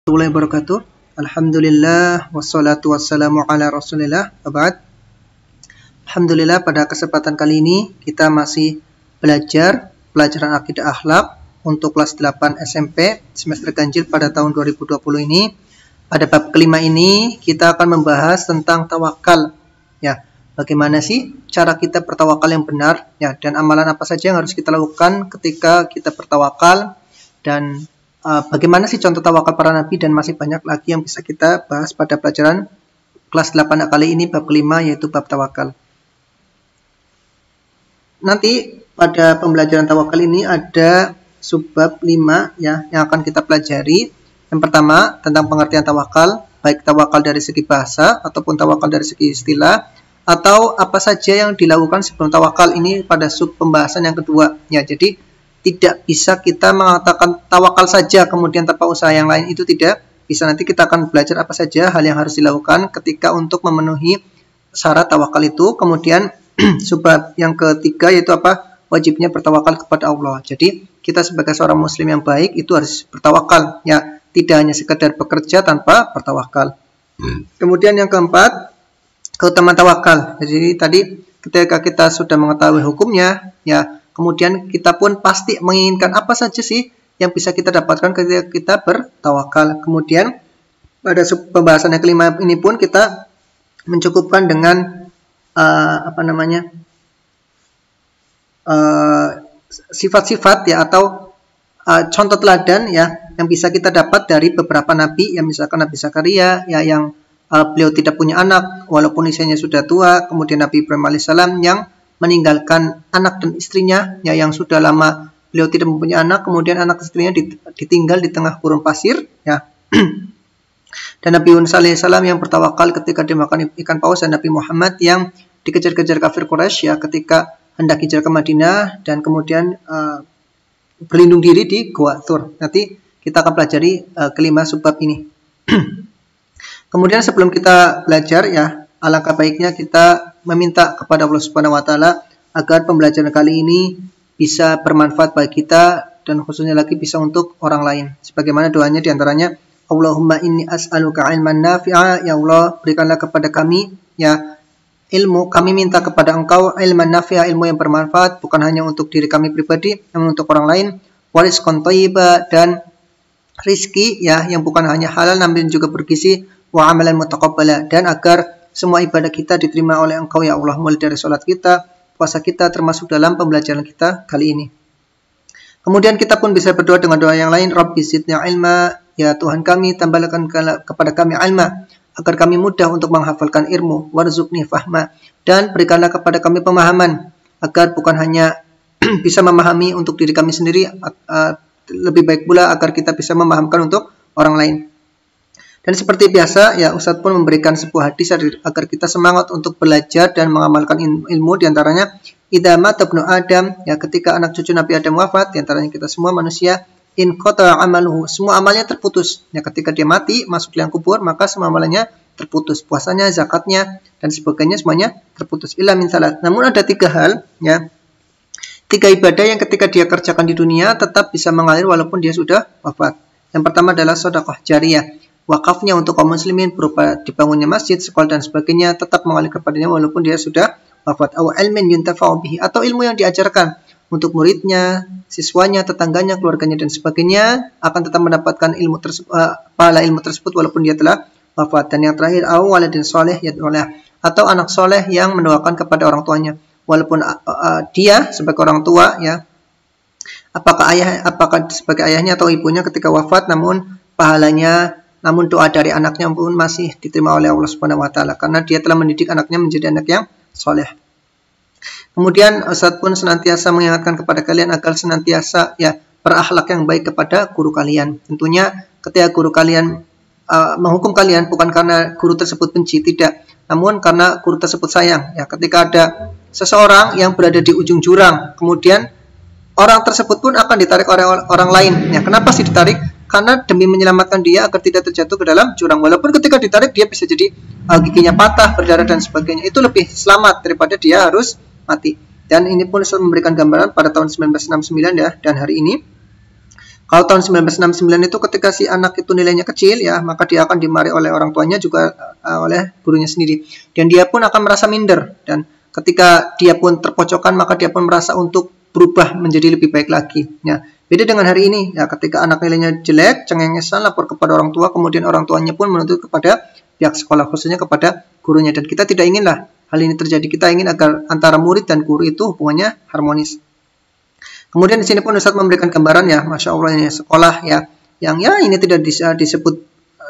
Warahmatullahi wabarakatuh. Alhamdulillah wassalatu wassalamu ala Rasulillah. Wab'ad. Alhamdulillah, pada kesempatan kali ini kita masih belajar pelajaran akidah akhlak untuk kelas 8 SMP semester ganjil pada tahun 2020 ini. Pada bab kelima ini kita akan membahas tentang tawakal. Ya, bagaimana sih cara kita bertawakal yang benar? Ya, dan amalan apa saja yang harus kita lakukan ketika kita bertawakal, dan bagaimana sih contoh tawakal para nabi, dan masih banyak lagi yang bisa kita bahas pada pelajaran kelas 8 kali ini, bab kelima, yaitu bab tawakal. Nanti pada pembelajaran tawakal ini ada subbab 5 ya, yang akan kita pelajari. Yang pertama tentang pengertian tawakal, baik tawakal dari segi bahasa ataupun tawakal dari segi istilah, atau apa saja yang dilakukan sebelum tawakal. Ini pada sub pembahasan yang kedua ya. Jadi tidak bisa kita mengatakan tawakal saja kemudian tanpa usaha yang lain, itu tidak bisa. Nanti kita akan belajar apa saja hal yang harus dilakukan ketika untuk memenuhi syarat tawakal itu. Kemudian subbab yang ketiga yaitu apa? Wajibnya bertawakal kepada Allah. Jadi kita sebagai seorang muslim yang baik itu harus bertawakal ya, tidak hanya sekedar bekerja tanpa bertawakal. Kemudian yang keempat, keutamaan tawakal. Jadi tadi ketika kita sudah mengetahui hukumnya ya, kemudian kita pun pasti menginginkan apa saja sih yang bisa kita dapatkan ketika kita bertawakal. Kemudian pada pembahasan yang kelima ini pun kita mencukupkan dengan sifat-sifat ya, atau contoh teladan ya yang bisa kita dapat dari beberapa nabi. Ya, misalkan Nabi Zakaria ya, yang beliau tidak punya anak walaupun usianya sudah tua. Kemudian Nabi Ibrahim alaihissalam yang meninggalkan anak dan istrinya ya, yang sudah lama beliau tidak mempunyai anak, kemudian anak istrinya ditinggal di tengah gurun pasir ya. Dan Nabi Yunus alaihissalam yang bertawakal ketika dimakan ikan paus, dan Nabi Muhammad yang dikejar-kejar kafir Quraisy ya ketika hendak hijrah ke Madinah dan kemudian berlindung diri di Gua Thur. Nanti kita akan pelajari kelima subbab ini. Kemudian sebelum kita belajar ya, alangkah baiknya kita meminta kepada Allah Subhanahu wa taala agar pembelajaran kali ini bisa bermanfaat bagi kita, dan khususnya lagi bisa untuk orang lain. Sebagaimana doanya diantaranya, Allahumma inni as'aluka ilman nafi'a, ya Allah berikanlah kepada kami ya ilmu, kami minta kepada Engkau ilman nafi'a, ilmu yang bermanfaat bukan hanya untuk diri kami pribadi, namun untuk orang lain, warizqan thayyiba, dan rizki ya yang bukan hanya halal namun juga bergizi, wa amalan mutaqabbala, dan agar semua ibadah kita diterima oleh Engkau ya Allah, mulai dari sholat kita, puasa kita, termasuk dalam pembelajaran kita kali ini. Kemudian kita pun bisa berdoa dengan doa yang lain, Rabbi zidni ilma, ya Tuhan kami tambahkan kepada kami ilma, agar kami mudah untuk menghafalkan ilmu, warzuqni fahma, dan berikanlah kepada kami pemahaman, agar bukan hanya bisa memahami untuk diri kami sendiri, lebih baik pula agar kita bisa memahamkan untuk orang lain. Dan seperti biasa ya, Ustadz pun memberikan sebuah hadis agar kita semangat untuk belajar dan mengamalkan ilmu. Diantaranya, idza mata ibnu Adam, ya ketika anak cucu Nabi Adam wafat, diantaranya kita semua manusia, in qata amaluhu, semua amalnya terputus. Ya ketika dia mati masuk liang kubur, maka semua amalnya terputus, puasanya, zakatnya, dan sebagainya semuanya terputus. Illa min salat. Namun ada 3 hal ya, 3 ibadah yang ketika dia kerjakan di dunia tetap bisa mengalir walaupun dia sudah wafat. Yang pertama adalah sedekah jariyah. Wakafnya untuk kaum muslimin berupa dibangunnya masjid, sekolah dan sebagainya tetap mengalir kepadanya walaupun dia sudah wafat. Aw ilmin yuntafa'u bihi, atau ilmu yang diajarkan untuk muridnya, siswanya, tetangganya, keluarganya dan sebagainya akan tetap mendapatkan ilmu pahala ilmu tersebut walaupun dia telah wafat. Dan yang terakhir, aw waladin sholih yad'ulah, atau anak soleh yang mendoakan kepada orang tuanya walaupun dia sebagai orang tua ya, apakah sebagai ayahnya atau ibunya ketika wafat, namun doa dari anaknya pun masih diterima oleh Allah Subhanahu wa taala karena dia telah mendidik anaknya menjadi anak yang soleh. Kemudian Ustadz pun senantiasa mengingatkan kepada kalian agar senantiasa ya berakhlak yang baik kepada guru kalian. Tentunya ketika guru kalian menghukum kalian bukan karena guru tersebut benci, tidak, namun karena guru tersebut sayang. Ya, ketika ada seseorang yang berada di ujung jurang, kemudian orang tersebut pun akan ditarik oleh orang lain. Ya, kenapa sih ditarik? Karena demi menyelamatkan dia agar tidak terjatuh ke dalam jurang. Walaupun ketika ditarik dia bisa jadi giginya patah, berdarah dan sebagainya. Itu lebih selamat daripada dia harus mati. Dan ini pun memberikan gambaran pada tahun 1969 ya, dan hari ini Kalau tahun 1969 itu ketika si anak itu nilainya kecil ya, maka dia akan dimarahi oleh orang tuanya juga oleh gurunya sendiri. Dan dia pun akan merasa minder, dan ketika dia pun terpojokkan maka dia pun merasa untuk berubah menjadi lebih baik lagi. Ya, beda dengan hari ini ya, ketika anak nilainya jelek, cengengesan, lapor kepada orang tua, kemudian orang tuanya pun menuntut kepada pihak sekolah, khususnya kepada gurunya. Dan kita tidak inginlah hal ini terjadi. Kita ingin agar antara murid dan guru itu hubungannya harmonis. Kemudian di sini pun Ustadz memberikan gambaran ya, Masya Allah, ini sekolah ya, yang ya ini tidak disebut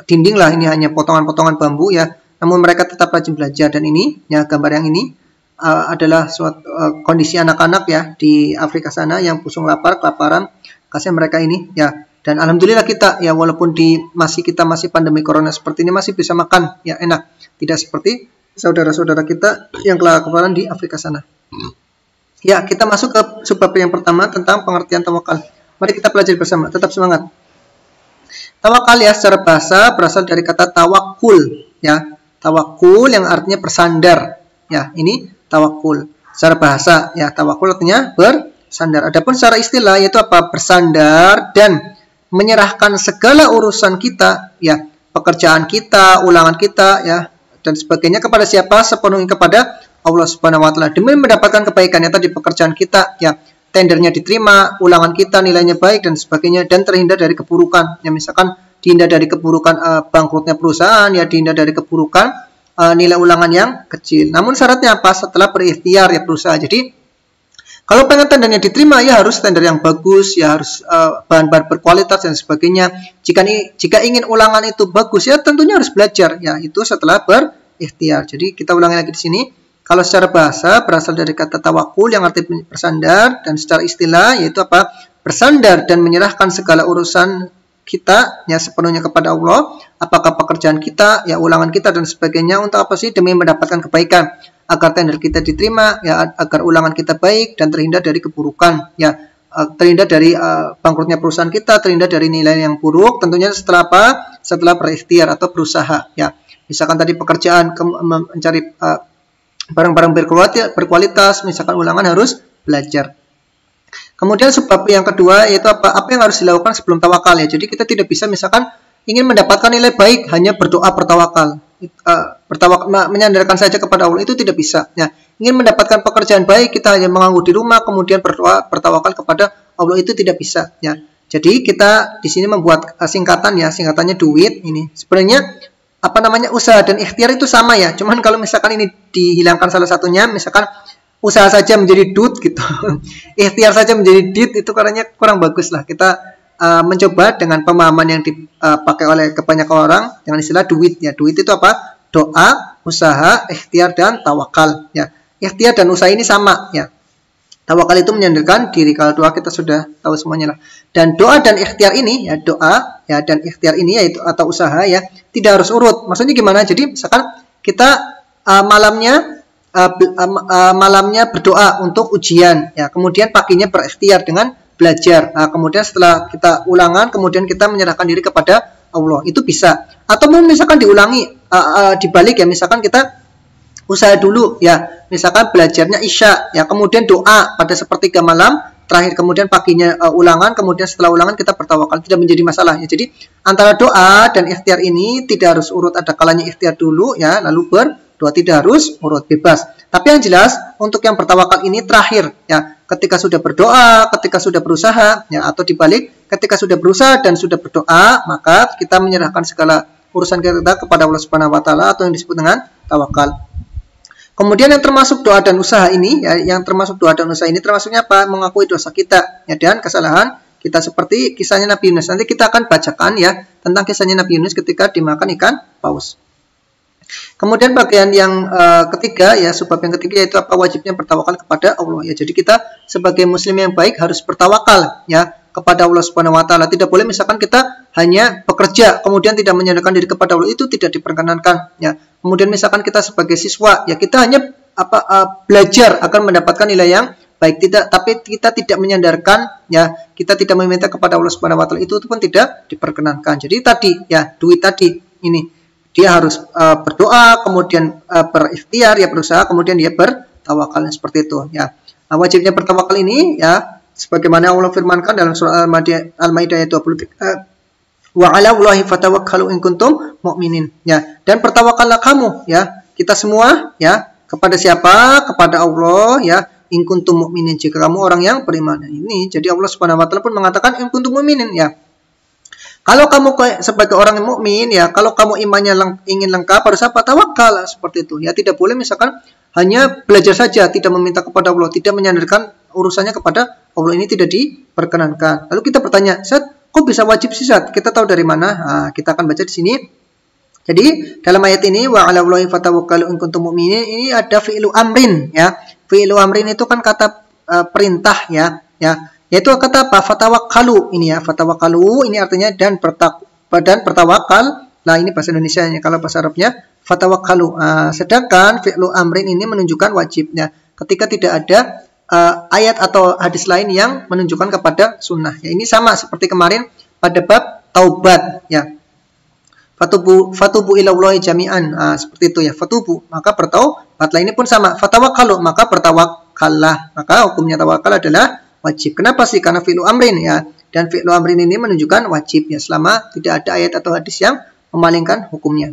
dinding lah, ini hanya potongan-potongan bambu ya, namun mereka tetap rajin belajar. Dan ini ya, gambar yang ini adalah suatu kondisi anak-anak ya di Afrika sana yang pusung lapar, kelaparan, kasihan mereka ini ya. Dan alhamdulillah kita ya, walaupun kita masih pandemi corona seperti ini, masih bisa makan ya enak, tidak seperti saudara-saudara kita yang kelaparan di Afrika sana. Ya, kita masuk ke subbab yang pertama tentang pengertian tawakal. Mari kita pelajari bersama, tetap semangat. Tawakal ya secara bahasa berasal dari kata tawakul ya. Tawakul yang artinya bersandar. Ya, ini tawakul. Secara bahasa ya, tawakul artinya bersandar. Adapun secara istilah yaitu apa? Bersandar dan menyerahkan segala urusan kita ya, pekerjaan kita, ulangan kita ya, dan sebagainya kepada siapa? Sepenuhnya kepada Allah Subhanahu wa taala, demi mendapatkan kebaikannya tadi, pekerjaan kita ya, tendernya diterima, ulangan kita nilainya baik dan sebagainya, dan terhindar dari keburukan. Ya, misalkan dihindar dari keburukan bangkrutnya perusahaan ya, dihindar dari keburukan nilai ulangan yang kecil. Namun syaratnya apa? Setelah berikhtiar ya berusaha. Jadi kalau pengen tendernya diterima ya harus tender yang bagus ya, harus bahan-bahan berkualitas dan sebagainya. Jika ingin ulangan itu bagus ya tentunya harus belajar ya, itu setelah berikhtiar. Jadi kita ulangi lagi di sini. Kalau secara bahasa berasal dari kata tawakul yang artinya bersandar, dan secara istilah yaitu apa? Bersandar dan menyerahkan segala urusan kita ya sepenuhnya kepada Allah, apakah pekerjaan kita ya, ulangan kita dan sebagainya, untuk apa sih? Demi mendapatkan kebaikan, agar tender kita diterima ya, agar ulangan kita baik dan terhindar dari keburukan ya, terhindar dari bangkrutnya perusahaan kita, terhindar dari nilai yang buruk, tentunya setelah apa? Setelah berikhtiar atau berusaha ya. Misalkan tadi pekerjaan mencari barang-barang berkualitas, misalkan ulangan harus belajar. Kemudian sebab yang kedua yaitu apa? Apa yang harus dilakukan sebelum tawakal ya. Jadi kita tidak bisa misalkan ingin mendapatkan nilai baik hanya berdoa bertawakal, menyandarkan saja kepada Allah, itu tidak bisa ya. Ingin mendapatkan pekerjaan baik kita hanya menganggur di rumah kemudian berdoa bertawakal kepada Allah, itu tidak bisa ya. Jadi kita di sini membuat singkatan ya, singkatannya duit ini. Sebenarnya apa namanya, usaha dan ikhtiar itu sama ya, cuman kalau misalkan ini dihilangkan salah satunya, misalkan usaha saja menjadi dut gitu ikhtiar saja menjadi dit, itu karena kurang bagus lah. Kita mencoba dengan pemahaman yang dipakai oleh kebanyakan orang dengan istilah duit ya. Duit itu apa? Doa, usaha, ikhtiar dan tawakal ya. Ikhtiar dan usaha ini sama ya. Tawakal itu menyandarkan diri, kalau doa kita sudah tahu semuanya lah. Dan doa dan ikhtiar ini ya, doa ya dan ikhtiar ini yaitu atau usaha ya, tidak harus urut. Maksudnya gimana? Jadi misalkan kita malamnya berdoa untuk ujian ya, kemudian paginya berikhtiar dengan belajar. Kemudian setelah kita ulangan, kemudian kita menyerahkan diri kepada Allah, itu bisa. Atau misalkan diulangi dibalik ya, misalkan kita usaha dulu ya, misalkan belajarnya isya ya, kemudian doa pada sepertiga malam terakhir, kemudian paginya ulangan, kemudian setelah ulangan kita bertawakal, tidak menjadi masalah ya. Jadi antara doa dan ikhtiar ini tidak harus urut, ada kalanya ikhtiar dulu ya lalu berdoa, tidak harus urut, bebas. Tapi yang jelas untuk yang bertawakal ini terakhir ya, ketika sudah berdoa, ketika sudah berusaha ya, atau dibalik, ketika sudah berusaha dan sudah berdoa, maka kita menyerahkan segala urusan kita kepada Allah Subhanahu wa taala, atau yang disebut dengan tawakal. Kemudian yang termasuk doa dan usaha ini ya, termasuknya apa? Mengakui dosa kita ya, dan kesalahan kita, seperti kisahnya Nabi Yunus. Nanti kita akan bacakan ya tentang kisahnya Nabi Yunus ketika dimakan ikan paus. Kemudian bagian yang ketiga ya, sebab yang ketiga yaitu apa? Wajibnya bertawakal kepada Allah ya. Jadi kita sebagai muslim yang baik harus bertawakal ya kepada Allah Subhanahu wa taala. Tidak boleh misalkan kita hanya bekerja kemudian tidak menyandarkan diri kepada Allah, itu tidak diperkenankan ya. Kemudian misalkan kita sebagai siswa ya, kita hanya belajar akan mendapatkan nilai yang baik, tapi kita tidak menyandarkan ya, kita tidak meminta kepada Allah Subhanahu wa taala, itu pun tidak diperkenankan. Jadi tadi ya, duit tadi ini dia harus berdoa, kemudian berikhtiar ya, berusaha, kemudian dia bertawakal seperti itu ya. Wajibnya bertawakal ini ya Sebagaimana Allah firmankan dalam surah Al-Maidah ayat 23, wa 'alallahi fatawakkalu in kuntum mu'minin. Ya, dan bertawakallah kamu ya, kita semua ya, kepada siapa? Kepada Allah ya, in kuntum mu'minin, jika kamu orang yang beriman. Ini jadi Allah Subhanahu wa taala pun mengatakan in kuntum mu'minin ya. Kalau kamu sebagai orang yang mukmin ya, kalau kamu imannya ingin lengkap harus apa? Tawakal, seperti itu. Ya, tidak boleh misalkan hanya belajar saja, tidak meminta kepada Allah, tidak menyandarkan urusannya kepada Allah, ini tidak diperkenankan. Lalu kita bertanya, Ustaz, kok bisa wajib sih, Ustaz? Kita tahu dari mana? Nah, kita akan baca di sini. Jadi dalam ayat ini wa 'alallahi fatawakkalu in kuntum mu'minin, ini ada fi'lu amrin ya. Fi'lu amrin itu kan kata perintah ya, yaitu kata apa? Fatawakkalu ini ya. Fatawakkalu ini artinya dan bertawakal. Nah, ini bahasa Indonesianya. Kalau bahasa Arabnya fatawakkalu. Sedangkan fi'lu amrin ini menunjukkan wajibnya. Ketika tidak ada ayat atau hadis lain yang menunjukkan kepada sunnah. Ya, ini sama seperti kemarin pada bab taubat ya. Fatubu ilallahi jami'an. Seperti itu ya. Fatubu, maka bertaubatlah. Ini pun sama. Fatawakkalu, maka bertawakallah. Maka hukumnya tawakal adalah wajib. Kenapa sih? Karena fi'lu amrin ya. Dan fi'lu amrin ini menunjukkan wajib ya, selama tidak ada ayat atau hadis yang memalingkan hukumnya.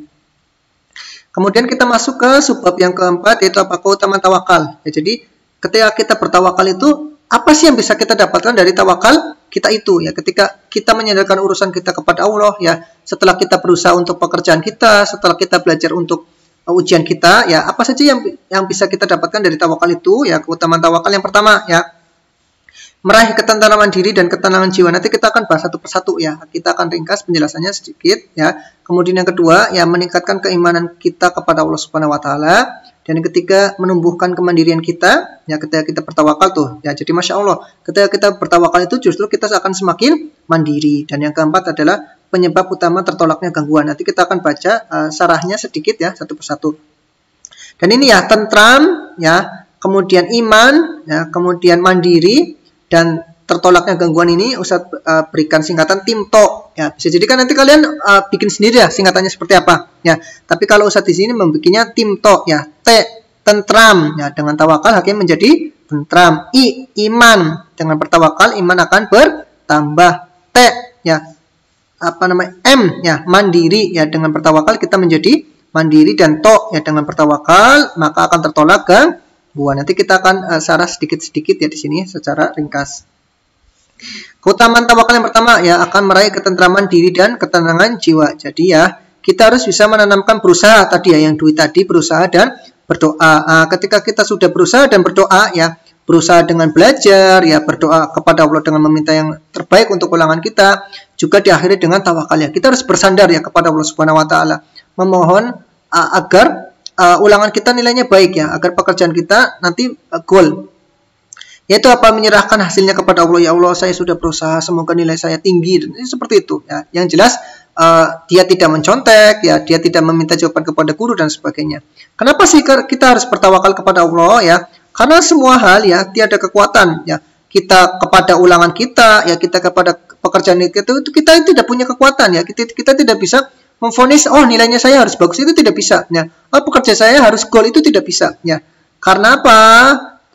Kemudian kita masuk ke subbab yang keempat, yaitu apa? Keutamaan tawakal. Ya, jadi ketika kita bertawakal itu, apa sih yang bisa kita dapatkan dari tawakal kita itu ya? Ketika kita menyandarkan urusan kita kepada Allah ya, setelah kita berusaha untuk pekerjaan kita, setelah kita belajar untuk ujian kita ya, apa saja yang bisa kita dapatkan dari tawakal itu ya? Keutamaan tawakal yang pertama ya, meraih ketentraman diri dan ketenangan jiwa. Nanti kita akan bahas satu persatu ya. Kita akan ringkas penjelasannya sedikit ya. Kemudian yang kedua ya, meningkatkan keimanan kita kepada Allah Subhanahu wa taala. Dan yang ketiga, menumbuhkan kemandirian kita ya, ketika kita bertawakal tuh ya. Jadi Masya Allah, ketika kita bertawakal itu justru kita akan semakin mandiri. Dan yang keempat adalah penyebab utama tertolaknya gangguan. Nanti kita akan baca syarahnya sedikit ya, satu persatu. Dan ini ya, tentram ya, kemudian iman ya, kemudian mandiri, dan tertolaknya gangguan ini Ustaz berikan singkatan TIMTO ya. Bisa jadi kan nanti kalian bikin sendiri ya singkatannya seperti apa ya. Tapi kalau Ustaz di sini membikinnya TIMTO ya. T, tentram ya, dengan tawakal hakim menjadi tentram. I, iman, dengan bertawakal iman akan bertambah. T ya, apa namanya? M ya, mandiri ya, dengan bertawakal kita menjadi mandiri. Dan to ya, dengan bertawakal maka akan tertolak gangguan. Nanti kita akan syarah sedikit-sedikit ya di sini secara ringkas. Keutamaan tawakal yang pertama ya, akan meraih ketentraman diri dan ketenangan jiwa. Jadi ya, kita harus bisa menanamkan berusaha tadi ya, yang duit tadi, berusaha dan berdoa. Ketika kita sudah berusaha dan berdoa ya, berusaha dengan belajar ya, berdoa kepada Allah dengan meminta yang terbaik untuk ulangan kita, juga diakhiri dengan tawakal ya. Kita harus bersandar ya kepada Allah Subhanahu wa taala, memohon agar ulangan kita nilainya baik ya, agar pekerjaan kita nanti goal. Yaitu apa? Menyerahkan hasilnya kepada Allah. Ya Allah, saya sudah berusaha, semoga nilai saya tinggi. Ini seperti itu ya. Yang jelas dia tidak mencontek ya, dia tidak meminta jawaban kepada guru dan sebagainya. Kenapa sih kita harus bertawakal kepada Allah ya? Karena semua hal ya, tiada kekuatan ya. Kita kepada ulangan kita ya, kita kepada pekerjaan kita itu kita tidak punya kekuatan ya. Kita tidak bisa memvonis, oh nilainya saya harus bagus, itu tidak bisa ya. Oh, pekerjaan saya harus goal, itu tidak bisa ya. Karena apa?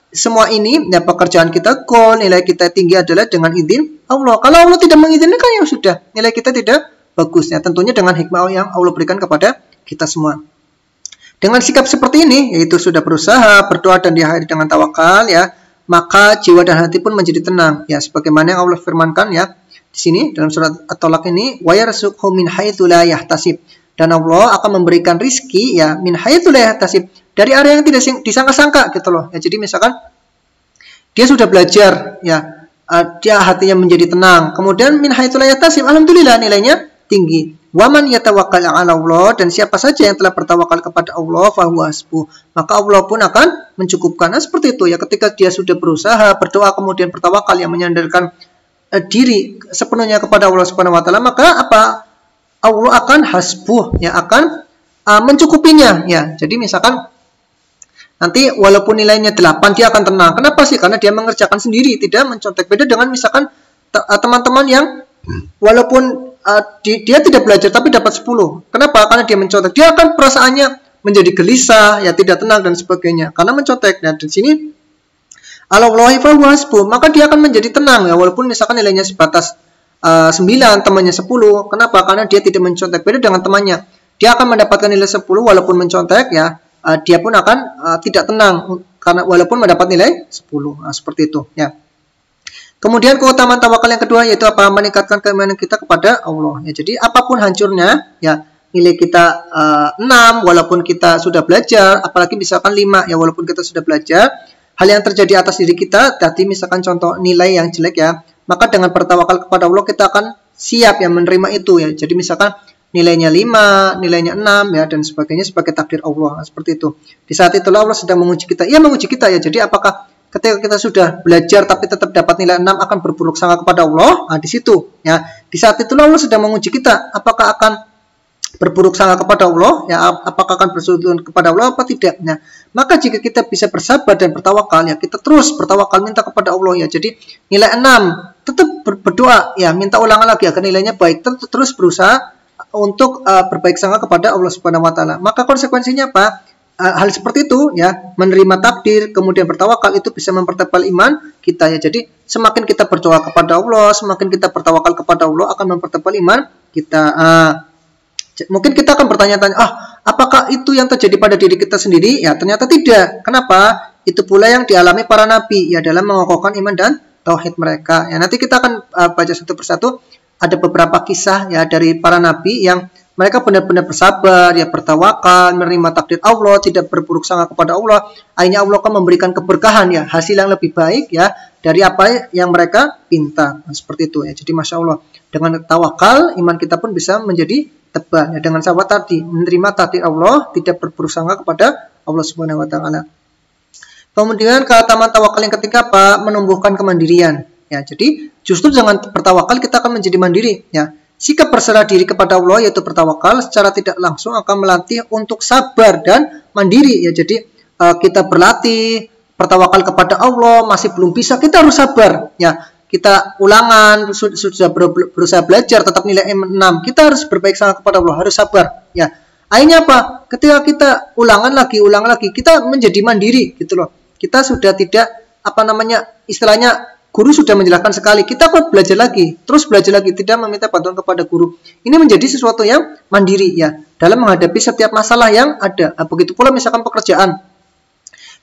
Semua ini ya, pekerjaan kita goal, nilai kita tinggi adalah dengan izin Allah. Kalau Allah tidak mengizinkan ya sudah, nilai kita tidak bagus ya. Tentunya dengan hikmah yang Allah berikan kepada kita semua. Dengan sikap seperti ini, yaitu sudah berusaha, berdoa dan diakhiri dengan tawakal ya, maka jiwa dan hati pun menjadi tenang ya, sebagaimana yang Allah firmankan ya di sini dalam surat At-Talaq ini, wa yarzuqhu min haitsu la yahtasib. Dan Allah akan memberikan rizki ya, min haitsu la yahtasib, dari area yang tidak disangka-sangka gitu loh ya. Jadi misalkan dia sudah belajar ya, dia hatinya menjadi tenang, kemudian min haitsu la yahtasib, alhamdulillah nilainya tinggi. Wa man yatawakkal 'ala Allah, dan siapa saja yang telah bertawakal kepada Allah fahuwa hasbuh, maka Allah pun akan mencukupkan. Nah, seperti itu ya, ketika dia sudah berusaha, berdoa, kemudian bertawakal yang menyandarkan diri sepenuhnya kepada Allah Subhanahu wa taala, maka apa? Allah akan hasbuh ya, akan mencukupinya ya. Jadi misalkan nanti walaupun nilainya 8 dia akan tenang. Kenapa sih? Karena dia mengerjakan sendiri, tidak mencontek. Beda dengan misalkan teman-teman yang walaupun dia tidak belajar tapi dapat 10. Kenapa? Karena dia mencontek. Dia akan perasaannya menjadi gelisah, ya tidak tenang dan sebagainya karena mencontek. Dan di sini Alallahi fahuwa hasbuh, maka dia akan menjadi tenang ya, walaupun misalkan nilainya sebatas 9, temannya 10. Kenapa? Karena dia tidak mencontek. Beda dengan temannya, dia akan mendapatkan nilai 10 walaupun mencontek ya, dia pun akan tidak tenang karena walaupun mendapat nilai 10. Nah, seperti itu ya. Kemudian keutamaan tawakal yang kedua yaitu apa? Meningkatkan keimanan kita kepada Allah ya. Jadi apapun hancurnya ya, nilai kita 6 walaupun kita sudah belajar, apalagi misalkan 5 ya, walaupun kita sudah belajar, hal yang terjadi atas diri kita tadi misalkan contoh nilai yang jelek ya, maka dengan bertawakal kepada Allah kita akan siap ya menerima itu ya. Jadi misalkan nilainya 5, nilainya 6 ya, dan sebagainya sebagai takdir Allah. Nah, seperti itu. Di saat itulah Allah sedang menguji kita. Ia menguji kita ya. Jadi apakah ketika kita sudah belajar tapi tetap dapat nilai 6 akan berburuk sangka kepada Allah? Nah, di situ ya. Di saat itulah Allah sedang menguji kita. Apakah akan berburuk sangka kepada Allah ya, apakah akan bersujud kepada Allah apa tidak. Nah, maka jika kita bisa bersabar dan bertawakal ya, kita terus bertawakal minta kepada Allah ya. Jadi nilai 6 tetap berdoa ya, minta ulangan lagi agar nilainya baik, terus berusaha untuk berbaik sangka kepada Allah Subhanahu wa taala. Maka konsekuensinya apa? Hal seperti itu ya, menerima takdir kemudian bertawakal itu bisa mempertebal iman kita ya. Jadi semakin kita berdoa kepada Allah, semakin kita bertawakal kepada Allah akan mempertebal iman kita. Mungkin kita akan bertanya-tanya, apakah itu yang terjadi pada diri kita sendiri? Ya, ternyata tidak. Kenapa? Itu pula yang dialami para nabi ya dalam mengokohkan iman dan tauhid mereka. Ya, nanti kita akan baca satu persatu. Ada beberapa kisah ya dari para nabi yang mereka benar-benar bersabar, ya bertawakal, menerima takdir Allah, tidak berburuk sangka kepada Allah. Akhirnya Allah akan memberikan keberkahan ya, hasil yang lebih baik ya dari apa yang mereka pinta. Nah, seperti itu ya. Jadi masya Allah, dengan tawakal iman kita pun bisa menjadi tebal ya, dengan sahabat tadi menerima takdir Allah, tidak berburuk sangka kepada Allah Subhanahu wa taala. Kemudian keutamaan tawakal yang ketiga apa? Menumbuhkan kemandirian. Ya, jadi justru dengan bertawakal kita akan menjadi mandiri ya. Sikap berserah diri kepada Allah yaitu bertawakal secara tidak langsung akan melatih untuk sabar dan mandiri ya. Jadi kita berlatih bertawakal kepada Allah, masih belum bisa, kita harus sabar ya. Kita ulangan, sudah berusaha belajar tetap nilai 6, kita harus berbaik sangka kepada Allah, harus sabar ya. Akhirnya apa? Ketika kita ulangan lagi, kita menjadi mandiri gitu loh. Kita sudah tidak istilahnya guru sudah menjelaskan sekali, kita kok belajar lagi, terus belajar lagi, tidak meminta bantuan kepada guru. Ini menjadi sesuatu yang mandiri ya dalam menghadapi setiap masalah yang ada. Begitu pula misalkan pekerjaan,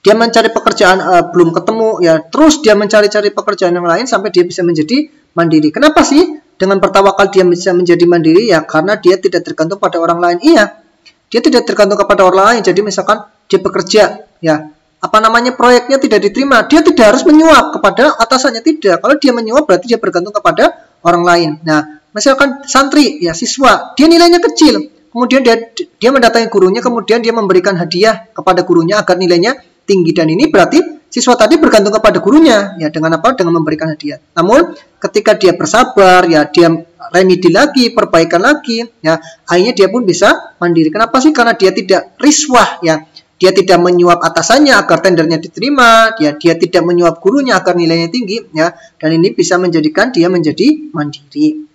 dia mencari pekerjaan belum ketemu ya, terus dia mencari-cari pekerjaan yang lain sampai dia bisa menjadi mandiri. Kenapa sih dengan bertawakal dia bisa menjadi mandiri ya? Karena dia tidak tergantung pada orang lain. Iya, dia tidak tergantung kepada orang lain. Jadi misalkan dia bekerja ya, proyeknya tidak diterima, dia tidak harus menyuap kepada atasannya, tidak. Kalau dia menyuap berarti dia bergantung kepada orang lain. Nah, misalkan santri ya, siswa, dia nilainya kecil, kemudian dia mendatangi gurunya, kemudian dia memberikan hadiah kepada gurunya agar nilainya tinggi, dan ini berarti siswa tadi bergantung kepada gurunya ya, dengan apa? Dengan memberikan hadiah. Namun ketika dia bersabar ya, dia remedi lagi, perbaikan lagi ya, akhirnya dia pun bisa mandiri. Kenapa sih? Karena dia tidak riswah ya. Dia tidak menyuap atasannya agar tendernya diterima, dia tidak menyuap gurunya agar nilainya tinggi ya, dan ini bisa menjadikan dia menjadi mandiri.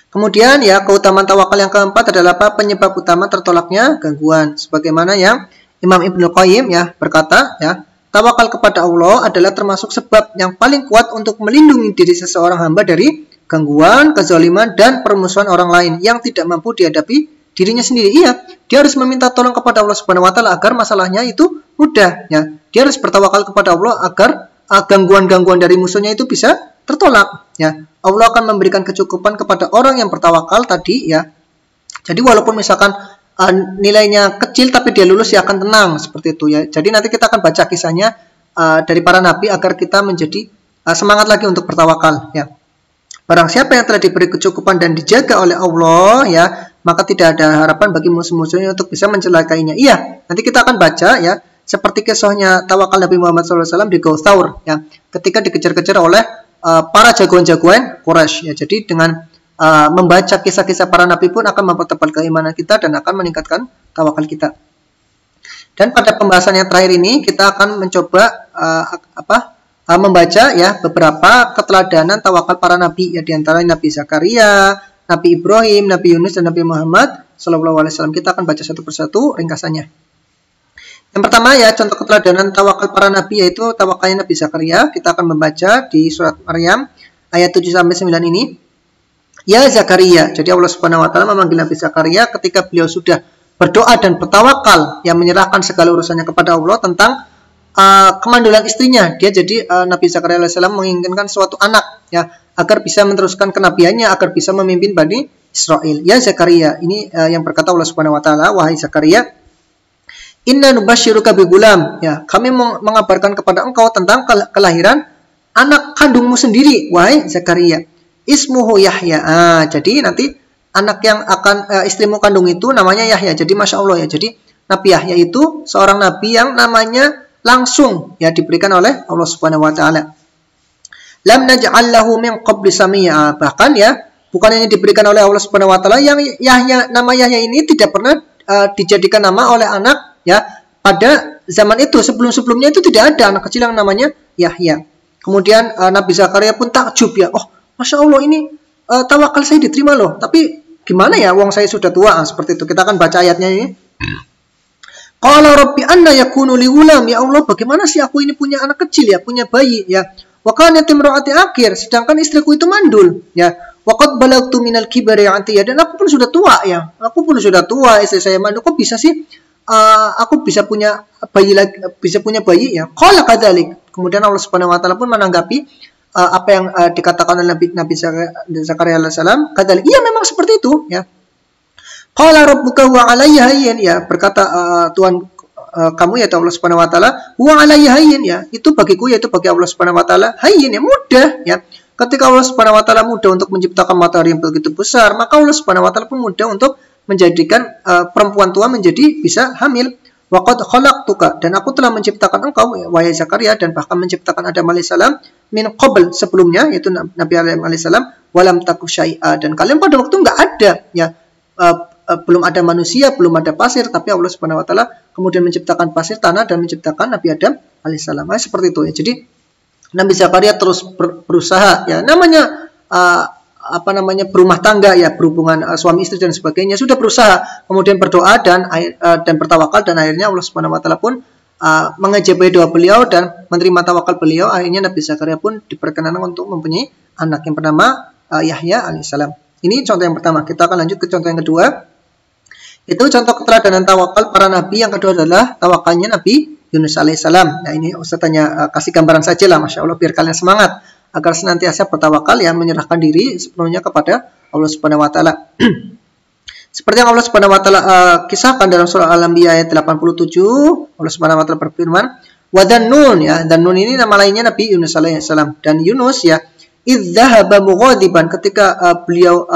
Kemudian ya, keutamaan tawakal yang keempat adalah apa? Penyebab utama tertolaknya gangguan. Sebagaimana yang Imam Ibnu Qayyim ya berkata ya, tawakal kepada Allah adalah termasuk sebab yang paling kuat untuk melindungi diri seseorang hamba dari gangguan, kezaliman, dan permusuhan orang lain yang tidak mampu dihadapi dirinya sendiri. Iya, dia harus meminta tolong kepada Allah Subhanahu wa taala agar masalahnya itu mudah ya. Dia harus bertawakal kepada Allah agar gangguan-gangguan dari musuhnya itu bisa tertolak ya. Allah akan memberikan kecukupan kepada orang yang bertawakal tadi ya. Jadi walaupun misalkan nilainya kecil tapi dia lulus, ya akan tenang seperti itu ya. Jadi nanti kita akan baca kisahnya dari para nabi agar kita menjadi semangat lagi untuk bertawakal ya. Barang siapa yang telah diberi kecukupan dan dijaga oleh Allah ya, maka tidak ada harapan bagi musuh-musuhnya untuk bisa mencelakainya. Iya, nanti kita akan baca ya, seperti kisahnya tawakal Nabi Muhammad SAW di Ghaus Thawr ya, ketika dikejar-kejar oleh para jagoan-jagoan Quraisy ya. Jadi dengan membaca kisah-kisah para nabi pun akan mempertebal keimanan kita dan akan meningkatkan tawakal kita. Dan pada pembahasan yang terakhir ini kita akan mencoba membaca ya beberapa keteladanan tawakal para nabi ya, diantaranya Nabi Zakaria, Nabi Ibrahim, Nabi Yunus, dan Nabi Muhammad SAW. Kita akan baca satu persatu ringkasannya. Yang pertama ya, contoh keteladanan tawakal para nabi yaitu tawakalnya Nabi Zakaria. Kita akan membaca di surat Maryam ayat 7 sampai 9 ini. Ya Zakaria, jadi Allah Subhanahu wa taala memanggil Nabi Zakaria ketika beliau sudah berdoa dan bertawakal yang menyerahkan segala urusannya kepada Allah tentang kemandulan istrinya. Dia jadi Nabi Zakaria alaihissalam menginginkan suatu anak ya agar bisa meneruskan kenabiannya, agar bisa memimpin Bani Israel. Ya Zakaria, ini yang berkata Allah Subhanahu wa taala, wahai Zakaria, inna nubasyiruka bigulam, ya kami mengabarkan kepada engkau tentang kelahiran anak kandungmu sendiri, wahai Zakaria. Ismuhu Yahya. Jadi nanti anak yang akan istrimu kandung itu namanya Yahya. Jadi Masya Allah ya. Jadi Nabi Yahya itu seorang nabi yang namanya langsung ya diberikan oleh Allah Subhanahu wa taala. Lam naj'al lahu min qabli samia. Bahkan ya, bukan hanya diberikan oleh Allah Subhanahu wa taala, yang Yahya, nama Yahya ini tidak pernah dijadikan nama oleh anak ya pada zaman itu. Sebelum-sebelumnya itu tidak ada anak kecil yang namanya Yahya. Kemudian Nabi Zakaria pun takjub ya. Oh, Masya Allah ini tawakal saya diterima loh. Tapi gimana ya, wong saya sudah tua. Seperti itu. Kita akan baca ayatnya ini. Qala rabbi anna yakunu li gulam, ya Allah bagaimana sih aku ini punya anak kecil ya, punya bayi ya. Wa kanat imraati akhir, sedangkan istriku itu mandul ya. Wa qad balagtu minal kibari atiyah, dan aku pun sudah tua ya. Aku pun sudah tua, istri saya mandul. Kok bisa sih aku bisa punya bayi lagi, bisa punya bayi ya. Qala kadzalik. Kemudian Allah Subhanahu wa taala pun menanggapi apa yang dikatakan oleh Nabi Zakaria alaihissalam. Kadzalik, iya memang seperti itu ya. Qala rabbuka huwa alayya hayyin, ya berkata Tuhan kamu yaitu Allah Subhanahu wa taala, huwa alayya hayyin, ya itu bagiku yaitu bagi Allah Subhanahu wa taala hayyin, ya mudah ya. Ketika Allah Subhanahu wa taala mudah untuk menciptakan matahari yang begitu besar, maka Allah Subhanahu wa taala pun mudah untuk menjadikan perempuan tua menjadi bisa hamil. Wa qad khalaqtuka, dan aku telah menciptakan engkau wahai Zakaria, dan bahkan menciptakan Adam alaihissalam min qabl, sebelumnya yaitu Nabi Adam alaihissalam, walam taku syai'a, dan kalian pada waktu enggak ada ya, belum ada manusia, belum ada pasir, tapi Allah Subhanahu wa taala kemudian menciptakan pasir, tanah, dan menciptakan Nabi Adam alaihissalam. Seperti itu ya. Jadi Nabi Zakaria terus berusaha ya, namanya berumah tangga ya, berhubungan suami istri dan sebagainya, sudah berusaha, kemudian berdoa dan bertawakal, dan akhirnya Allah Subhanahu wa taala pun mengajabi doa beliau dan menerima tawakal beliau. Akhirnya Nabi Zakaria pun diperkenankan untuk mempunyai anak yang bernama Yahya alaihissalam. Ini contoh yang pertama. Kita akan lanjut ke contoh yang kedua. Itu contoh keteladanan tawakal para nabi. Yang kedua adalah tawakalnya Nabi Yunus alaihissalam. Nah ini Ustaz hanya kasih gambaran saja lah, Masya Allah, biar kalian semangat agar senantiasa bertawakal ya, menyerahkan diri sepenuhnya kepada Allah Subhanahu wa taala. Seperti yang Allah Subhanahu wa taala kisahkan dalam surah Al-Anbiya ayat 87, Allah Subhanahu wa taala berfirman, wa Dhannun, ya, Dhannun ini nama lainnya Nabi Yunus alaihissalam. Dan Yunus ya, idzahaba mughadiban, ketika beliau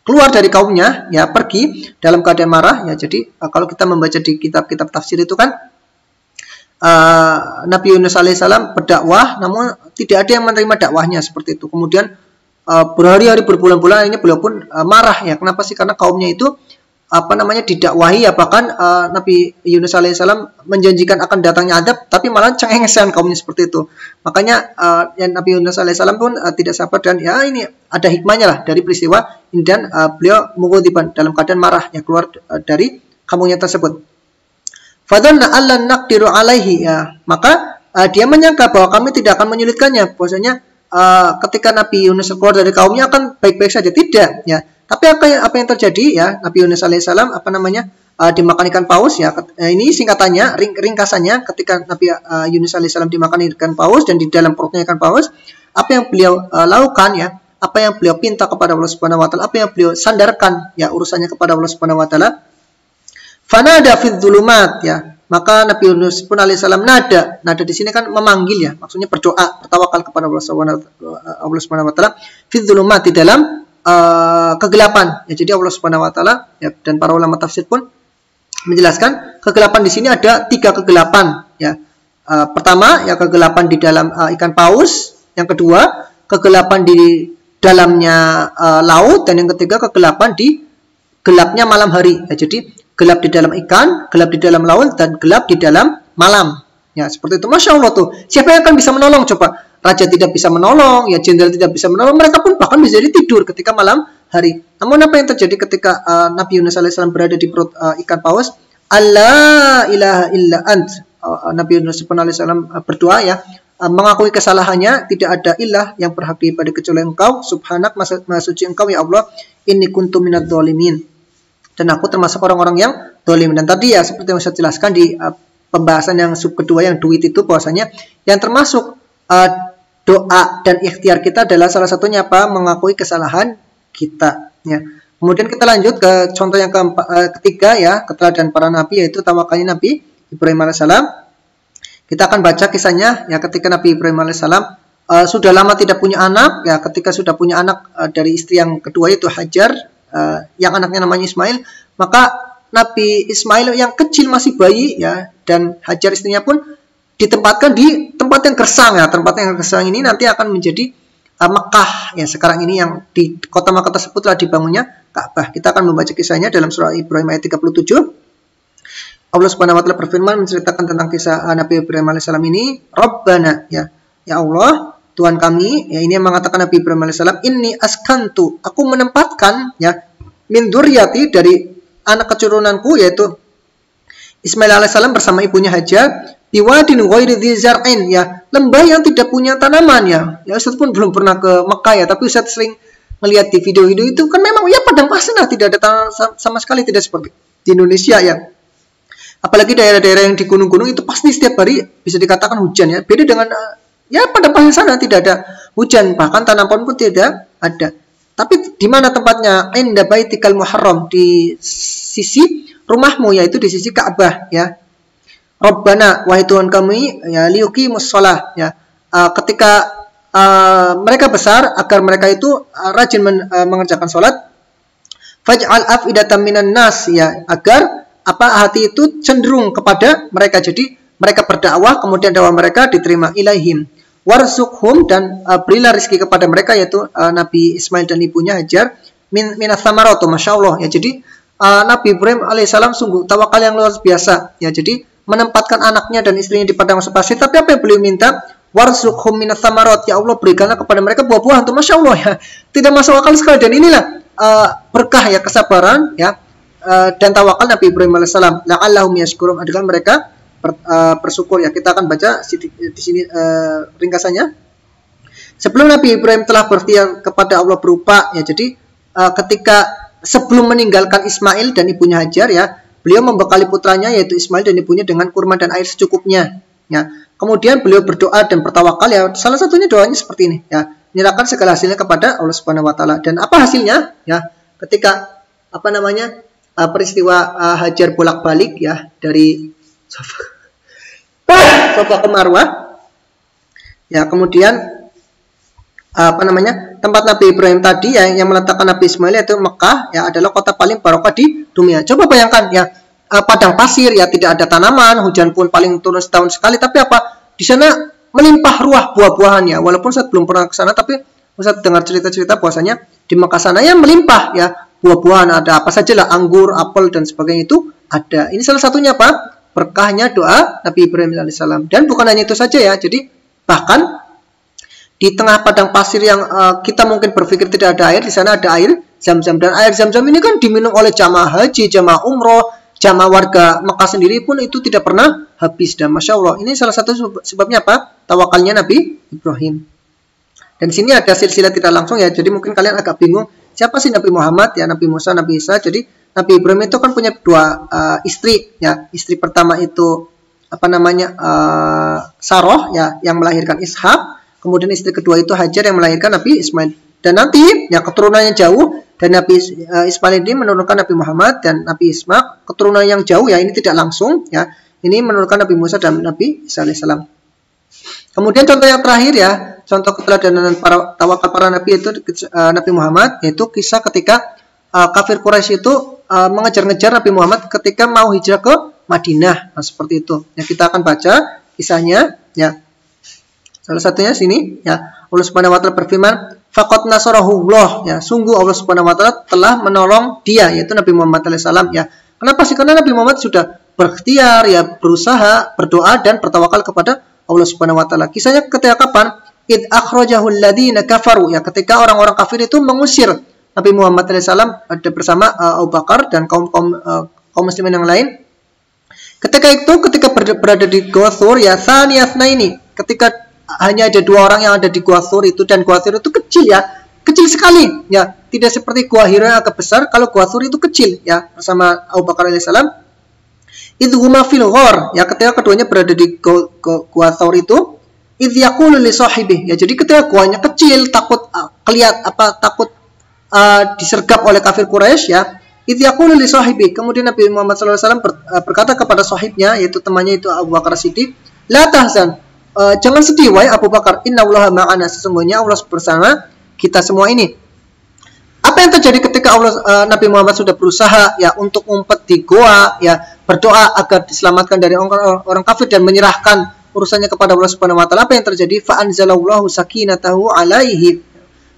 keluar dari kaumnya ya, pergi dalam keadaan marah ya. Jadi kalau kita membaca di kitab-kitab tafsir itu kan Nabi Yunus alaihissalam berdakwah, namun tidak ada yang menerima dakwahnya, seperti itu. Kemudian berhari-hari, berbulan-bulan ini beliau pun marah ya. Kenapa sih? Karena kaumnya itu didakwahi ya, bahkan Nabi Yunus alaihissalam menjanjikan akan datangnya adab, tapi malah cengengesan kaumnya, seperti itu. Makanya Nabi Yunus alaihissalam pun tidak sabar, dan ya ini ada hikmahnya lah dari peristiwa ini, dan beliau mughadiban, dalam keadaan marah ya, keluar dari kampungnya tersebut. Fadhanna allan naqdiru alaihi, ya, maka dia menyangka bahwa kami tidak akan menyulitkannya. Bahwasanya ketika Nabi Yunus keluar dari kaumnya akan baik-baik saja, tidak ya. Tapi apa yang terjadi ya, Nabi Yunus alaihissalam dimakan ikan paus ya. Ini singkatannya, ringkasannya, ketika Nabi Yunus alaihissalam dimakan ikan paus dan di dalam perutnya ikan paus, apa yang beliau lakukan ya, apa yang beliau pinta kepada Allah Subhanahu wa taala, apa yang beliau sandarkan ya urusannya kepada Allah Subhanahu wa taala. Fanada fid dzulumat, ya, maka Nabi Yunus pun alaihissalam nada di sini kan memanggil ya, maksudnya berdoa, bertawakal kepada Allah Subhanahu wa taala fid dzulumat, di dalam kegelapan ya. Jadi Allah Subhanahu wa taala ya, dan para ulama tafsir pun menjelaskan kegelapan di sini ada 3 kegelapan ya. Pertama ya, kegelapan di dalam ikan paus, yang kedua kegelapan di dalamnya laut, dan yang ketiga kegelapan di gelapnya malam hari ya. Jadi gelap di dalam ikan, gelap di dalam laut, dan gelap di dalam malam. Ya, seperti itu. Masya Allah tuh. Siapa yang akan bisa menolong coba? Raja tidak bisa menolong, ya jenderal tidak bisa menolong. Mereka pun bahkan bisa jadi tidur ketika malam hari. Namun apa yang terjadi ketika Nabi Yunus alaihissalam berada di perut ikan paus? alla ilaha illa ant. Nabi Yunus alaihissalam berdoa ya, mengakui kesalahannya, tidak ada ilah yang berhak diibadahi kecuali Engkau, subhanak, maha suci Engkau ya Allah, inni kuntu minadz dzalimin, dan aku termasuk orang-orang yang zalim. Dan tadi ya seperti yang saya jelaskan di pembahasan yang sub kedua yang duit itu, bahwasanya yang termasuk doa dan ikhtiar kita adalah salah satunya apa? Mengakui kesalahan kita ya. Kemudian kita lanjut ke contoh yang ketiga ya, keteladanan para nabi, yaitu tawakalnya Nabi Ibrahim alaihissalam. Kita akan baca kisahnya ya, ketika Nabi Ibrahim alaihissalam sudah lama tidak punya anak ya, ketika sudah punya anak dari istri yang kedua yaitu Hajar, yang anaknya namanya Ismail, maka Nabi Ismail yang kecil masih bayi ya, dan Hajar istrinya pun ditempatkan di tempat yang gersang ya. Tempat yang gersang ini nanti akan menjadi Mekah ya, sekarang ini yang di kota Mekah tersebut telah dibangunnya Ka'bah. Kita akan membaca kisahnya dalam surah Ibrahim ayat 37. Allah Subhanahu wa taala berfirman menceritakan tentang kisah Nabi Ibrahim alaihissalam ini, Rabbana ya Allah, Tuhan kami, ya ini yang mengatakan Nabi Ibrahim alaihissalam, inni askantu, aku menempatkan ya, min dzurriyyati, dari anak keturunanku yaitu Ismail alaihissalam bersama ibunya Hajar, biwadin ghairi dzi zar'in ya, lembah yang tidak punya tanaman ya. Ya Ustaz pun belum pernah ke Mekah ya, tapi Ustaz sering melihat di video-video itu kan memang ya padang pasir lah, tidak ada tanah sama sekali, tidak seperti di Indonesia ya. Apalagi daerah-daerah yang di gunung-gunung itu pasti setiap hari bisa dikatakan hujan ya. Beda dengan ya pada pasir sana tidak ada hujan, bahkan tanaman pun tidak ada. Tapi di mana tempatnya? Inda baitikal muharram, di sisi rumahmu, yaitu di sisi Ka'bah ya. Rabbana, wahai Tuhan kami, ya liyuqimus shalah ya. Ketika mereka besar, agar mereka itu rajin mengerjakan salat, faj'al afidatan minan nas ya, agar hati itu cenderung kepada mereka, jadi mereka berdakwah, kemudian dakwah mereka diterima, ilaihim warzuqhum, dan berilah rezeki kepada mereka, yaitu Nabi Ismail dan ibunya Hajar, minas samaratu, masya Allah ya. Jadi Nabi Ibrahim alaihissalam sungguh tawakal yang luar biasa ya, jadi menempatkan anaknya dan istrinya di padang pasir, tapi apa yang beliau minta? Warzuqhum minas samarat, ya Allah berikanlah kepada mereka buah-buahan. Tuh masya Allah ya, tidak masuk akal sekali. Dan inilah berkah ya, kesabaran ya, dan tawakal Nabi Ibrahim alaihissalam. La'allahum yashkurun, agar mereka bersyukur ya. Kita akan baca di sini ringkasannya. Sebelum Nabi Ibrahim telah berikhtiar kepada Allah berupa ya, jadi ketika sebelum meninggalkan Ismail dan ibunya Hajar ya, beliau membekali putranya yaitu Ismail dan ibunya dengan kurma dan air secukupnya ya. Kemudian beliau berdoa dan bertawakal ya, salah satunya doanya seperti ini ya, menyerahkan segala hasilnya kepada Allah Subhanahu wa taala. Dan apa hasilnya ya, ketika peristiwa Hajar bolak-balik ya dari Safa ke Marwah ya, kemudian tempat Nabi Ibrahim tadi ya, yang meletakkan Nabi Ismail, yaitu Mekah ya, adalah kota paling barokah di dunia. Coba bayangkan ya, padang pasir ya, tidak ada tanaman, hujan pun paling turun setahun sekali, tapi di sana melimpah ruah buah-buahan ya. Walaupun saya belum pernah ke sana, tapi saya dengar cerita-cerita bahwasanya di Mekah sana ya melimpah ya, buah-buahan ada apa saja lah, anggur, apel dan sebagainya itu ada. Ini salah satunya apa? Berkahnya doa Nabi Ibrahim alaihissalam. Dan bukan hanya itu saja ya, jadi bahkan di tengah padang pasir yang kita mungkin berpikir tidak ada air, di sana ada air Zam-Zam. Dan air Zam-Zam ini kan diminum oleh jamaah haji, jamaah umroh, jamaah warga Mekah sendiri pun itu tidak pernah habis. Dan masya Allah, ini salah satu sebabnya apa? Tawakalnya Nabi Ibrahim. Dan di sini ada silsilah tidak langsung ya, jadi mungkin kalian agak bingung siapa sih Nabi Muhammad ya, Nabi Musa, Nabi Isa. Jadi Nabi Ibrahim itu kan punya dua istri ya. Istri pertama itu Saroh ya, yang melahirkan Ishak. Kemudian istri kedua itu Hajar yang melahirkan Nabi Ismail. Dan nanti ya keturunannya jauh, dan Nabi Ismail ini menurunkan Nabi Muhammad, dan Nabi Ishak keturunan yang jauh ya, ini tidak langsung ya. Ini menurunkan Nabi Musa dan Nabi Isa alaihissalam. Kemudian contoh yang terakhir ya, contoh keteladanan tawakal para nabi itu Nabi Muhammad, yaitu kisah ketika kafir Quraisy itu mengejar-ngejar Nabi Muhammad ketika mau hijrah ke Madinah. Nah, seperti itu. Ya, kita akan baca kisahnya ya. Salah satunya sini ya, Allah Subhanahu wa taala berfirman, faqad nasarahullah ya, sungguh Allah Subhanahu wa taala telah menolong dia, yaitu Nabi Muhammad alaihissalam ya. Kenapa sih? Karena Nabi Muhammad sudah berikhtiar ya, berusaha, berdoa dan bertawakal kepada Allah Subhanahu wa taala. Kisahnya ketika kapan? Id akhrajahul ladzina kafaru ya, ketika orang-orang kafir itu mengusir Nabi Muhammad alaihissalam bersama Abu Bakar dan kaum muslimin yang lain Ketika berada di Gua Thur ya saniyasna ini, ketika hanya ada 2 orang yang ada di Gua Thur itu, dan Gua Thur itu kecil ya, kecil sekali ya, tidak seperti Gua Hira yang agak besar. Kalau Gua Thur itu kecil ya, bersama Abu Bakar alaihissalam. Idhuma fil ghar ya, ketika keduanya berada di Gua Thur itu, idh yaqulu li sahibi ya, jadi ketika guanya kecil, takut takut disergap oleh kafir Quraisy ya. Idh yaqulu li sahibi, kemudian Nabi Muhammad SAW berkata kepada sahibnya, yaitu temannya itu Abu Bakar Siddiq, la tahzan, jangan sedih wahai Abu Bakar, innallaha ma'ana, sesungguhnya Allah bersama kita semua ini. Apa yang terjadi ketika Nabi Muhammad sudah berusaha ya untuk ngumpet di goa ya, berdoa agar diselamatkan dari orang kafir dan menyerahkan urusannya kepada Allah Subhanahu wa taala? Apa yang terjadi? Fa anzalallahu sakinatahu alaihi,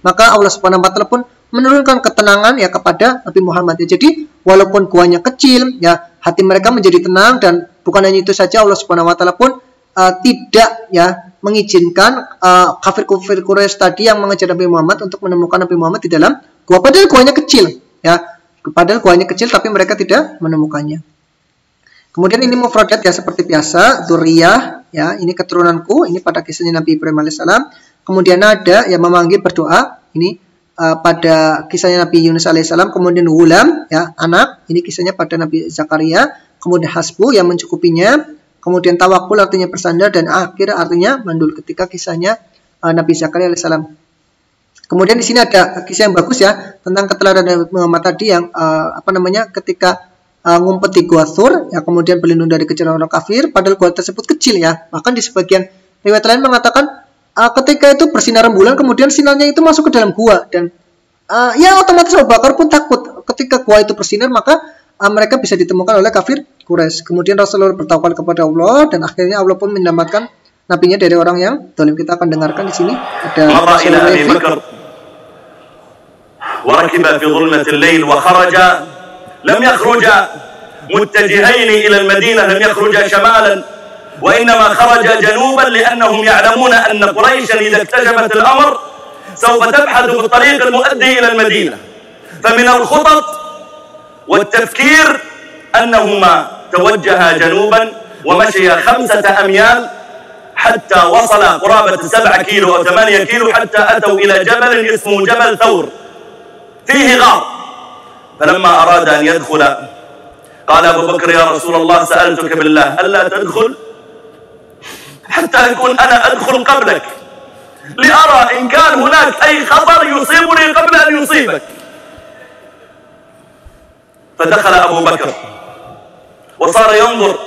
maka Allah Subhanahu wa taala pun menurunkan ketenangan ya kepada Nabi Muhammad ya. Jadi walaupun guanya kecil ya, hati mereka menjadi tenang, dan bukan hanya itu saja, Allah Subhanahu wa taala pun tidak ya mengizinkan kafir Quraisy tadi yang mengejar Nabi Muhammad untuk menemukan Nabi Muhammad di dalam gua, padahal guanya kecil ya, padahal guanya kecil tapi mereka tidak menemukannya. Kemudian ini mufradat ya, seperti biasa, dzurriyyah ya, ini keturunanku, ini pada kisahnya Nabi Ibrahim alaihissalam. Kemudian ada yang memanggil berdoa, ini pada kisahnya Nabi Yunus alaihissalam. Kemudian gulam ya, anak, ini kisahnya pada Nabi Zakaria. Kemudian hasbu yang mencukupinya. Kemudian tawakul artinya bersandar, dan akhir artinya mandul, ketika kisahnya Nabi Zakaria alaihissalam. Kemudian di sini ada kisah yang bagus ya tentang keteladanan Nabi Muhammad tadi yang ketika ngumpet di Gua Thur ya, kemudian berlindung dari kejaran orang kafir, padahal gua tersebut kecil ya. Bahkan di sebagian riwayat lain mengatakan ketika itu bersinar rembulan, kemudian sinarnya itu masuk ke dalam gua, dan ya otomatis Abu Bakar pun takut ketika gua itu bersinar, maka mereka bisa ditemukan oleh kafir Quraisy. Kemudian Rasulullah bertawakal kepada Allah, dan akhirnya Allah pun menyelamatkan nabinya dari orang yang zalim. Kita akan dengarkan di sini ada Rasulullah وركب في ظلمة الليل وخرج لم يخرج متجهين إلى المدينة، لم يخرج شمالا وإنما خرج جنوبا، لأنهم يعلمون أن قريشا إذا اكتشفت الأمر سوف تبحث في الطريق المؤدي إلى المدينة. فمن الخطط والتفكير أنهما توجها جنوبا ومشي 5 أميال حتى وصل قرابة 7 كيلو أو 8 كيلو، حتى أتوا إلى جبل اسمه جبل ثور فيه غار. فلما أراد أن يدخل قال أبو بكر يا رسول الله سألتك بالله ألا تدخل حتى أكون أنا أدخل قبلك لأرى إن كان هناك أي خطر يصيبني قبل أن يصيبك. فدخل أبو بكر وصار ينظر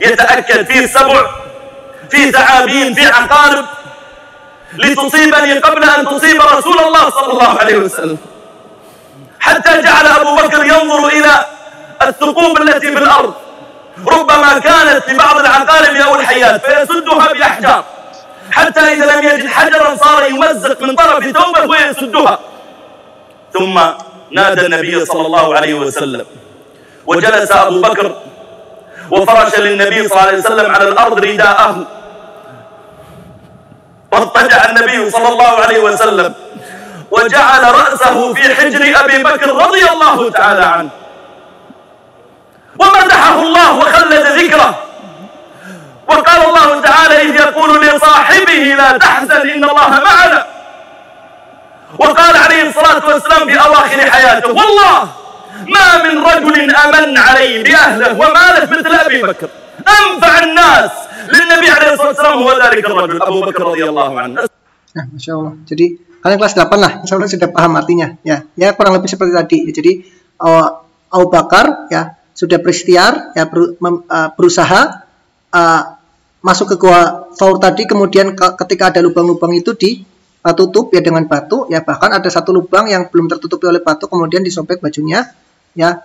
يتأكد في سبع، في ثعابين، في عقارب لتصيبني قبل أن تصيب رسول الله صلى الله عليه وسلم، حتى جعل أبو بكر ينظر إلى الثقوب التي في الأرض، ربما كانت لبعض العقارب أو الحيات، فيسدها بأحجار، حتى إذا لم يجد حجرا صار يمزق من طرف ثوبه ويسدها. ثم نادى النبي صلى الله عليه وسلم، وجلس أبو بكر وفرش للنبي صلى الله عليه وسلم على الأرض رداءه، واضطجع النبي صلى الله عليه وسلم وجعل رأسه في حجر أبي بكر رضي الله تعالى عنه، ومدحه الله وخلد ذكره، وقال الله تعالى إذ يقول لصاحبه لا تحزن إن الله معنا، وقال عليه الصلاة والسلام في أواخر حياته والله ما من رجل أمن عليه بأهله وماله مثل أبي بكر، أنفع الناس للنبي عليه الصلاة والسلام هو ذلك الرجل أبو بكر رضي الله عنه. Nah, Masya Allah. Jadi kalian kelas 8 lah, insya Allah sudah paham artinya ya. Ya kurang lebih seperti tadi. Jadi Abu Bakar ya sudah berikhtiar ya, berusaha masuk ke gua Thawr tadi, kemudian ketika ada lubang-lubang itu ditutup ya dengan batu ya, bahkan ada satu lubang yang belum tertutupi oleh batu, kemudian disobek bajunya ya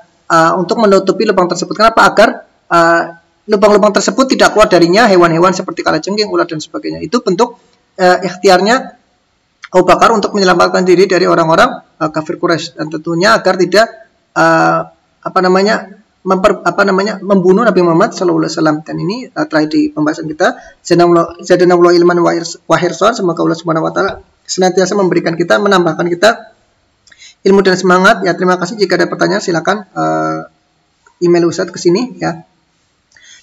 untuk menutupi lubang tersebut. Kenapa? Agar lubang-lubang tersebut tidak keluar darinya hewan-hewan seperti kalajengking, ular dan sebagainya. Itu bentuk ikhtiarnya Abu Bakar untuk menyelamatkan diri dari orang-orang kafir Quraisy, dan tentunya agar tidak membunuh Nabi Muhammad SAW. Dan ini terakhir di pembahasan kita. Zadanallahu ilman wa hirsan. Semoga Allah Subhanahu wa taala senantiasa memberikan kita, menambahkan kita ilmu dan semangat. Ya, terima kasih. Jika ada pertanyaan silakan email Ustadz ke sini ya.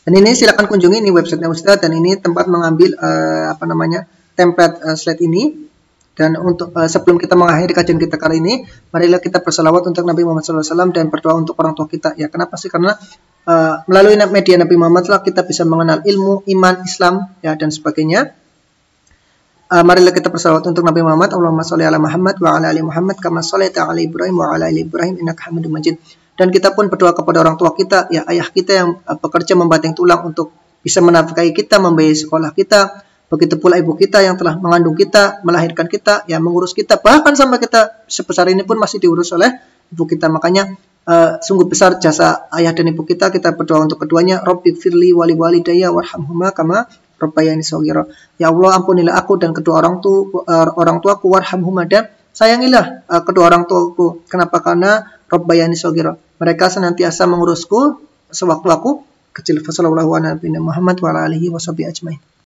Dan ini silakan kunjungi ini websitenya Ustadz, dan ini tempat mengambil template slide ini. Dan untuk sebelum kita mengakhiri kajian kita kali ini, marilah kita bersalawat untuk Nabi Muhammad SAW dan berdoa untuk orang tua kita. Ya, kenapa sih? Karena melalui media Nabi Muhammad lah kita bisa mengenal ilmu, iman, Islam, ya, dan sebagainya. Marilah kita bersalawat untuk Nabi Muhammad. Allahumma sholli ala Muhammad wa ala ali Muhammad kama shallaita ala Ibrahim wa ala ali Ibrahim innaka Hamidum Majid. Dan kita pun berdoa kepada orang tua kita, ya, ayah kita yang bekerja membanting tulang untuk bisa menafkahi kita, membiayai sekolah kita. Begitu pula ibu kita yang telah mengandung kita, melahirkan kita, ya, mengurus kita, bahkan sampai kita sebesar ini pun masih diurus oleh ibu kita. Makanya sungguh besar jasa ayah dan ibu kita. Kita berdoa untuk keduanya. Rabbi firli wali walidayya warhamhuma kama rabbayani shaghira. Ya Allah, ampunilah aku dan kedua orang tuaku, warhamhuma, dan sayangilah kedua orang tuaku. Kenapa? Karena rabbayani shaghira, mereka senantiasa mengurusku sewaktu aku kecil. Sallallahu alaihi wa sallam Muhammad wa ala alihi wa sahbihi ajmain.